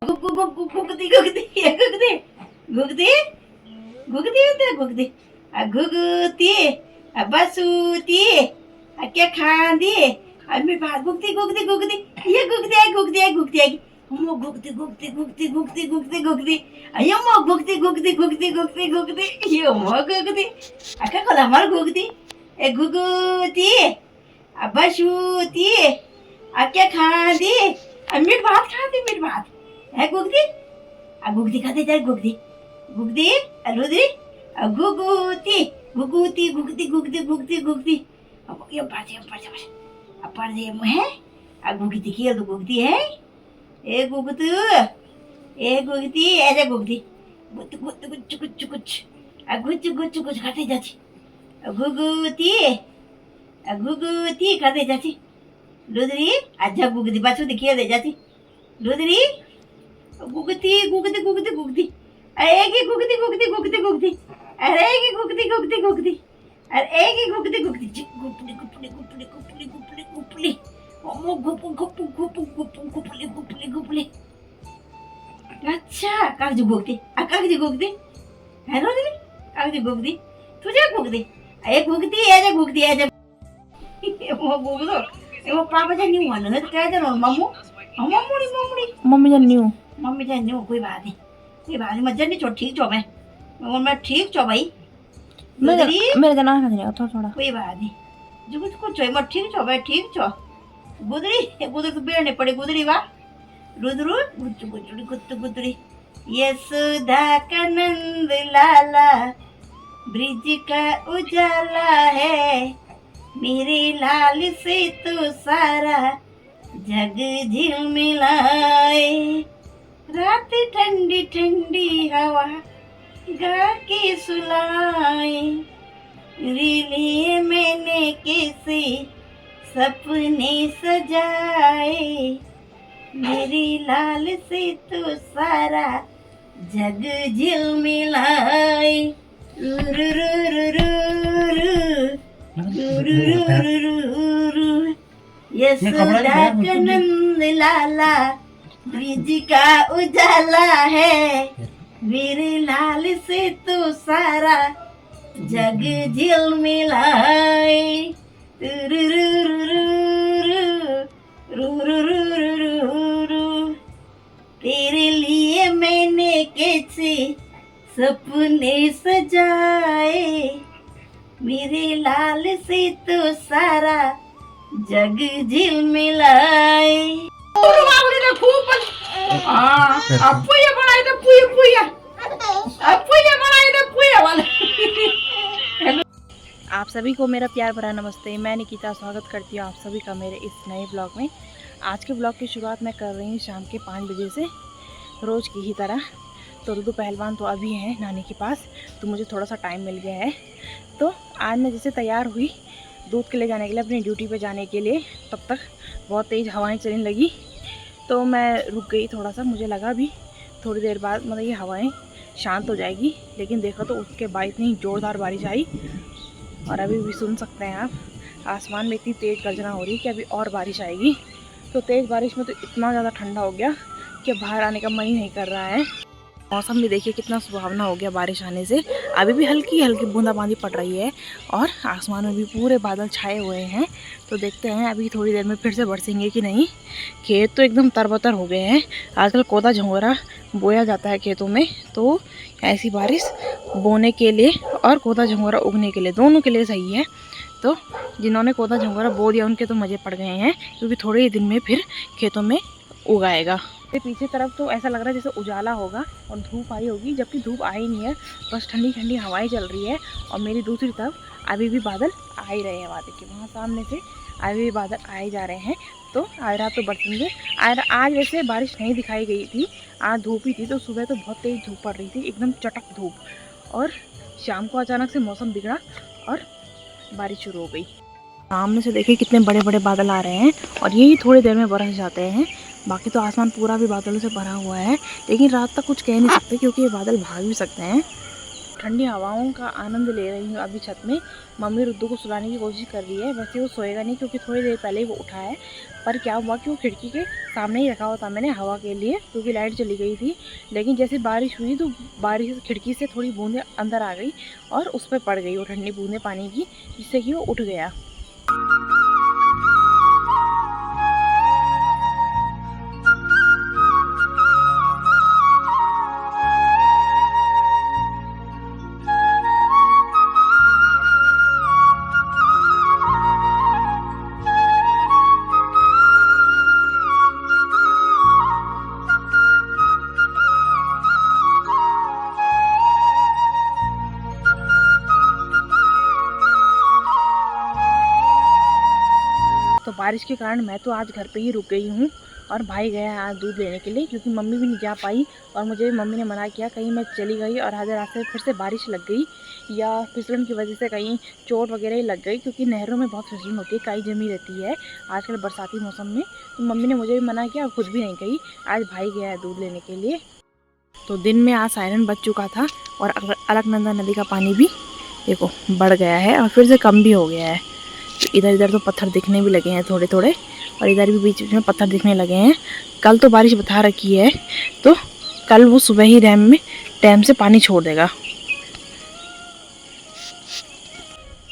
घुगती घुगती घुगती घुगती घुगती होते घुगती घुगती बसूती क्या खांदी मी भात घुगती घुगती घुगती ये घुगती आहे घुगती आहे घुगती आहे मग घुगती घुगती घुगती घुगती घुगती घुगती अयो मग घुगती घुगती घुगती घुगती घुगती यो मग घुगती अका कोला मार घुगती ए घुगती बसूती क्या खांदी मीठ भात खाती मीठ भात है घुगती घुगती खाते जाए घुगती घुगती रुद्री घुगती घुगती घुगती घुगती घुगती घुगती ये पढ़ है घुगती की तो घुगती है ए घुगतू ए घुगती ऐसे घुगती गुच गुच गुच गुच गुच गुच गुच गुच खाते जाती घुगती घुगती खाते जाती रुद्री आजा घुगती बाजू दिखिए दे जाती रुद्री घुगती घुगती घुगती घुगती अरे की घुगती घुगती घुगती घुगती अरे की घुगती घुगती घुगती अरे की घुगती घुगती गुपली गुपली गुपली गुपली गुपली गुपली ओमो गुप गुप गुप गुप गुपली गुपली गुपली अच्छा कागजी घुगती कागजी घुगती है रुद्री कागजी घुगती तुझे घुगती अरे घुगती ऐसे घुगती ऐसे वो घुगतो वो पापाच्या न्यू म्हणलं ना काय तर मम्मू मम्मुडी मम्मुडी मम्मी न्यू मम्मी जान न्यू कोई बात नहीं मजा नहीं छो ठीक छो मैं ठीक छो भाई मेरे जना नहीं थोड़ा थोड़ा कोई बात नहीं जो कुछ छो मैं ठीक छो भाई ठीक छो गुदरी गुदरी तो बेड़ने पड़े गुदरी वाह रुद्रू गुच्चू गुच्चुड़ी गुत्तू गुदरी यशोदा का नंद लाला ब्रिज का उजाला है मेरे लाल से तो सारा जग झिलमिलाए रात ठंडी ठंडी हवा गा के सुलाए मेरे लिए मैंने कैसे सपने सजाए मेरी लाल से तो सारा जग झिलमिलाए यशोदा का नंद लाला ब्रिज का उजाला है मेरे लाल से तो सारा जग झिलमिलाए तेरे लिए मैंने कैसे सपने सजाए मेरे लाल से तो सारा जग झिलमिलाए खूपच अप्पूया बनायचं पुया बनायचं पुया वाला आप सभी को मेरा प्यार भरा नमस्ते। मैं निकिता स्वागत करती हूँ आप सभी का मेरे इस नए ब्लॉग में। आज के ब्लॉग की शुरुआत मैं कर रही हूँ शाम के 5 बजे से रोज़ की ही तरह। तो रुदू पहलवान तो अभी हैं नानी के पास, तो मुझे थोड़ा सा टाइम मिल गया है। तो आज मैं जैसे तैयार हुई दूध के ले जाने के लिए, अपनी ड्यूटी पे जाने के लिए, तब तक बहुत तेज़ हवाएं चलने लगी। तो मैं रुक गई थोड़ा सा, मुझे लगा भी थोड़ी देर बाद मतलब ये हवाएं शांत हो जाएगी, लेकिन देखा तो उसके बाद इतनी ज़ोरदार बारिश आई। और अभी भी सुन सकते हैं आप आसमान में इतनी तेज़ गर्जना हो रही है कि अभी और बारिश आएगी। तो तेज़ बारिश में तो इतना ज़्यादा ठंडा हो गया कि बाहर आने का मन ही नहीं कर रहा है। मौसम भी देखिए कितना सुहावना हो गया बारिश आने से। अभी भी हल्की हल्की बूंदाबांदी पड़ रही है और आसमान में भी पूरे बादल छाए हुए हैं। तो देखते हैं अभी थोड़ी देर में फिर से बरसेंगे कि नहीं। खेत तो एकदम तरबतर हो गए हैं। आजकल कोदा झंगोरा बोया जाता है खेतों में, तो ऐसी बारिश बोने के लिए और कोदा झंगोरा उगने के लिए, दोनों के लिए सही है। तो जिन्होंने कोदा झंगोरा बो दिया उनके तो मज़े पड़ गए हैं, क्योंकि थोड़े ही दिन में फिर खेतों में उगाएगा। पीछे तरफ तो ऐसा लग रहा है जैसे उजाला होगा और धूप आई होगी, जबकि धूप आई नहीं है, बस ठंडी ठंडी हवाएं चल रही है। और मेरी दूसरी तरफ अभी भी बादल आ ही रहे हैं, वादे के वहाँ सामने से अभी भी बादल आए जा रहे हैं। तो आज रात तो बरसेंगे। आज वैसे बारिश नहीं दिखाई गई थी, आज धूप ही थी। तो सुबह तो बहुत तेज़ धूप पड़ रही थी, एकदम चटक धूप, और शाम को अचानक से मौसम बिगड़ा और बारिश शुरू हो गई। सामने से देखिए कितने बड़े बड़े बादल आ रहे हैं और यही थोड़ी देर में बरस जाते हैं। बाकी तो आसमान पूरा भी बादलों से भरा हुआ है, लेकिन रात तक कुछ कह नहीं सकते क्योंकि ये बादल भाग भी सकते हैं। ठंडी हवाओं का आनंद ले रही हूँ अभी छत में। मम्मी रुद्दू को सुलाने की कोशिश कर रही है। वैसे वो सोएगा नहीं क्योंकि थोड़ी देर पहले ही वो उठा है, पर क्या हुआ कि वो खिड़की के सामने ही रखा हुआ था मैंने हवा के लिए, क्योंकि लाइट चली गई थी। लेकिन जैसे बारिश हुई तो बारिश खिड़की से थोड़ी बूंदें अंदर आ गई और उस पर पड़ गई वो ठंडी बूंदें पानी की, जिससे कि वो उठ गया। तो बारिश के कारण मैं तो आज घर पे ही रुक गई हूँ और भाई गया आज दूध लेने के लिए, क्योंकि मम्मी भी नहीं जा पाई और मुझे मम्मी ने मना किया कहीं मैं चली गई और आधे रास्ते फिर से बारिश लग गई या फिसलन की वजह से कहीं चोट वगैरह ही लग गई, क्योंकि नहरों में बहुत फिसलन होती है, काई जमी रहती है आजकल बरसाती मौसम में। तो मम्मी ने मुझे भी मना किया और खुद भी नहीं गई। आज भाई गया है दूध लेने के लिए। तो दिन में आज सायरन बज चुका था और अलकनंदा नदी का पानी भी देखो बढ़ गया है और फिर से कम भी हो गया है। इधर इधर तो पत्थर दिखने भी लगे हैं थोड़े थोड़े, और इधर भी बीच बीच में पत्थर दिखने लगे हैं। कल तो बारिश बता रखी है, तो कल वो सुबह ही डैम से पानी छोड़ देगा।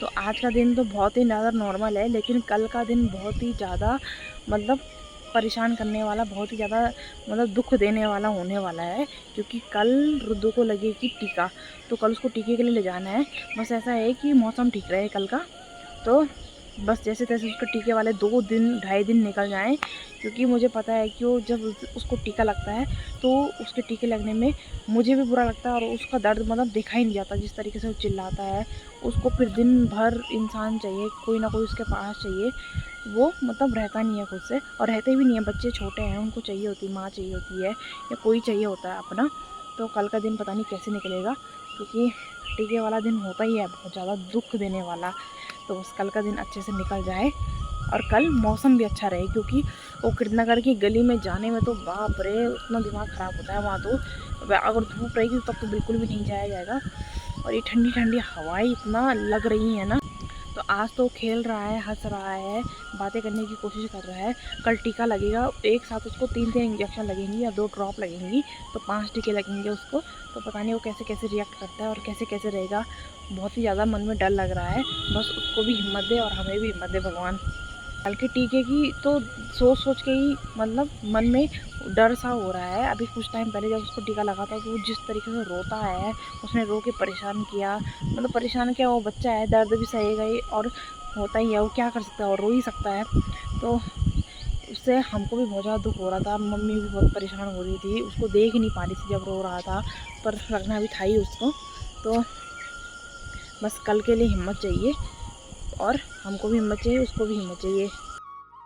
तो आज का दिन तो बहुत ही ज़्यादा नॉर्मल है, लेकिन कल का दिन बहुत ही ज़्यादा मतलब परेशान करने वाला, बहुत ही ज़्यादा मतलब दुख देने वाला होने वाला है, क्योंकि कल रुद्दू को लगेगी टीका। तो कल उसको टीके के लिए ले जाना है। बस ऐसा है कि मौसम ठीक रहे कल का, तो बस जैसे तैसे उसके टीके वाले 2-2.5 दिन निकल जाएं, क्योंकि मुझे पता है कि वो जब उसको टीका लगता है तो उसके टीके लगने में मुझे भी बुरा लगता है और उसका दर्द मतलब देखा ही नहीं जाता। जिस तरीके से वो चिल्लाता है, उसको फिर दिन भर इंसान चाहिए, कोई ना कोई उसके पास चाहिए। वो मतलब रहता नहीं है खुद से, और रहते भी नहीं है। बच्चे छोटे हैं, उनको चाहिए होती माँ चाहिए होती है या कोई चाहिए होता है अपना। तो कल का दिन पता नहीं कैसे निकलेगा, क्योंकि टीके वाला दिन होता ही है बहुत ज़्यादा दुख देने वाला। तो बस कल का दिन अच्छे से निकल जाए और कल मौसम भी अच्छा रहे, क्योंकि वो कृष्णनगर की गली में जाने में तो बाप रे उतना दिमाग ख़राब होता है वहाँ। तो अगर धूप रहेगी तब तो बिल्कुल भी नहीं जाया जाएगा, और ये ठंडी ठंडी हवाएं इतना लग रही हैं ना। तो आज तो खेल रहा है, हंस रहा है, बातें करने की कोशिश कर रहा है। कल टीका लगेगा, एक साथ उसको 3 इंजेक्शन लगेंगी या 2 ड्रॉप लगेंगी, तो 5 टीके लगेंगे उसको। तो पता नहीं वो कैसे कैसे रिएक्ट करता है और कैसे कैसे रहेगा। बहुत ही ज़्यादा मन में डर लग रहा है। बस उसको भी हिम्मत दे और हमें भी हिम्मत दे भगवान। कल के टीके की तो सोच सोच के ही मतलब मन में डर सा हो रहा है। अभी कुछ टाइम पहले जब उसको टीका लगा था तो वो जिस तरीके से रोता है, उसने रो के परेशान किया, मतलब परेशान किया। वो बच्चा है, दर्द भी सहेगा ही और होता ही है, वो क्या कर सकता है और रो ही सकता है। तो उससे हमको भी बहुत ज़्यादा दुख हो रहा था। मम्मी भी बहुत परेशान हो रही थी, उसको देख ही नहीं पा रही थी जब रो रहा था, पर रखना भी था ही उसको। तो बस कल के लिए हिम्मत चाहिए, और हमको भी हिम्मत चाहिए, उसको भी हिम्मत चाहिए।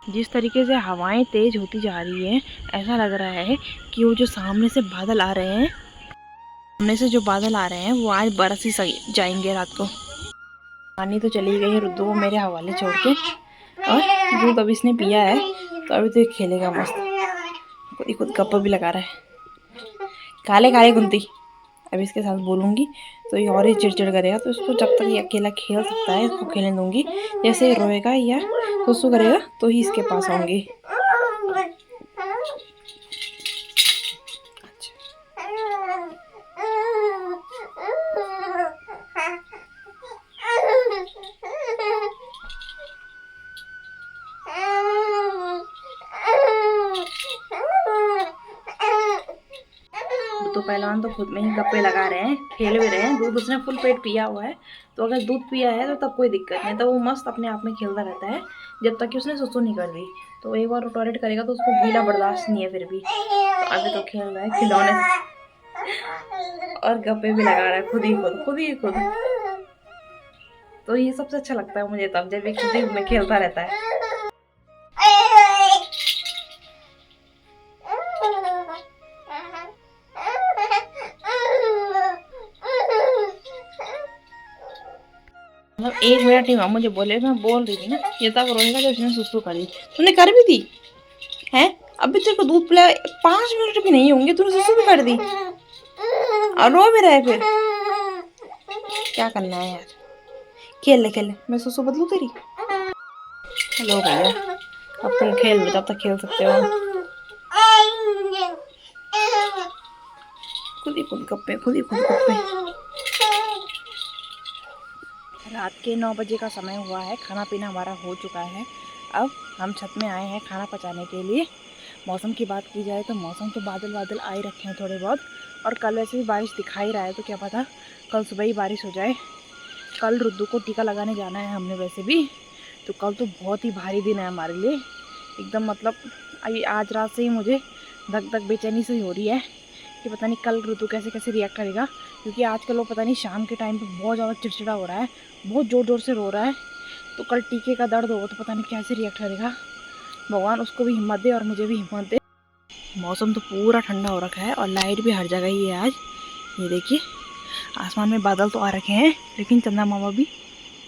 जिस तरीके से हवाएं तेज़ होती जा रही हैं, ऐसा लग रहा है कि वो जो सामने से बादल आ रहे हैं, सामने से जो बादल आ रहे हैं वो आज बरस ही जाएंगे रात को। पानी तो चली गई है रुद्दू को मेरे हवाले छोड़ के, और दूध अभी इसने पिया है तो अभी तो खेलेगा मस्त। खुद गप्पा भी लगा रहा है, काले काले गुंती। अभी इसके साथ बोलूँगी तो ये और ही चिड़चिड़ करेगा, तो इसको जब तक ये अकेला खेल सकता है इसको खेलने दूँगी। जैसे ये रोएगा या सुसु करेगा तो ही इसके पास आऊँगी। तो पहलवान तो खुद में ही गप्पे लगा रहे हैं, खेल भी रहे हैं। दूध उसने फुल पेट पिया हुआ है, तो अगर दूध पिया है तो तब कोई दिक्कत नहीं, तो वो मस्त अपने आप में खेलता रहता है जब तक कि उसने सुसु नहीं कर दी। तो एक बार टॉयलेट करेगा तो उसको गीला बर्दाश्त नहीं है फिर भी, तो अभी तो खेल रहा है खिलौने से और गप्पे भी लगा रहा है खुद ही खुद। तो ये सबसे अच्छा लगता है मुझे तब, जब ये खुद ही में खेलता रहता है। मतलब 1 मिनट ही मुझे बोले, मैं बोल रही थी ना ये तब रोएगा जब इसने सुसु करी। तूने कर भी दी है, अभी तेरे को दूध पिलाया 5 मिनट भी नहीं होंगे, तूने सुसु भी कर दी और रो भी रहे फिर। क्या करना है यार, खेल ले खेल ले, मैं सुसु बदलूं तेरी। हेलो भैया, अब तुम खेल लो, जब तक खेल सकते हो। खुद ही खुद गप्पे, खुद ही खुद गप्पे। रात के 9 बजे का समय हुआ है, खाना पीना हमारा हो चुका है। अब हम छत में आए हैं खाना पचाने के लिए। मौसम की बात की जाए तो मौसम तो बादल बादल आए रखे हैं थोड़े बहुत, और कल वैसे भी बारिश दिखाई रहा है, तो क्या पता कल सुबह ही बारिश हो जाए। कल रुद्दू को टीका लगाने जाना है हमने वैसे भी, तो कल तो बहुत ही भारी दिन है हमारे लिए एकदम। मतलब आज रात से ही मुझे धक धक बेचैनी से ही हो रही है कि पता नहीं कल रुद्दू कैसे कैसे रिएक्ट करेगा, क्योंकि आजकल वो पता नहीं शाम के टाइम पे बहुत ज़्यादा चिड़चिड़ा हो रहा है, बहुत ज़ोर ज़ोर से रो रहा है। तो कल टीके का दर्द होगा तो पता नहीं कैसे रिएक्ट करेगा। भगवान उसको भी हिम्मत दे और मुझे भी हिम्मत दे। मौसम तो पूरा ठंडा हो रखा है और लाइट भी हर जगह ही है आज। ये देखिए आसमान में बादल तो आ रखे हैं, लेकिन चंदा मामा भी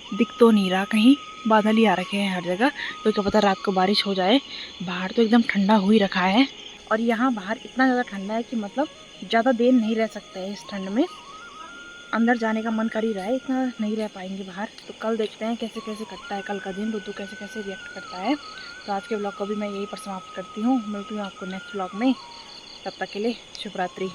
दिख तो नहीं रहा, कहीं बादल ही आ रखे हैं हर जगह। तो क्या पता रात को बारिश हो जाए। बाहर तो एकदम ठंडा हो ही रखा है, और यहाँ बाहर इतना ज़्यादा ठंडा है कि मतलब ज़्यादा देर नहीं रह सकते हैं इस ठंड में। अंदर जाने का मन कर ही रहा है, इतना नहीं रह पाएंगे बाहर। तो कल देखते हैं कैसे कैसे कटता है कल का दिन, रुद्दू कैसे कैसे रिएक्ट करता है। तो आज के ब्लॉग को भी मैं यही पर समाप्त करती हूँ। मिलती हूँ आपको नेक्स्ट ब्लॉग में, तब तक के लिए शुभ रात्रि।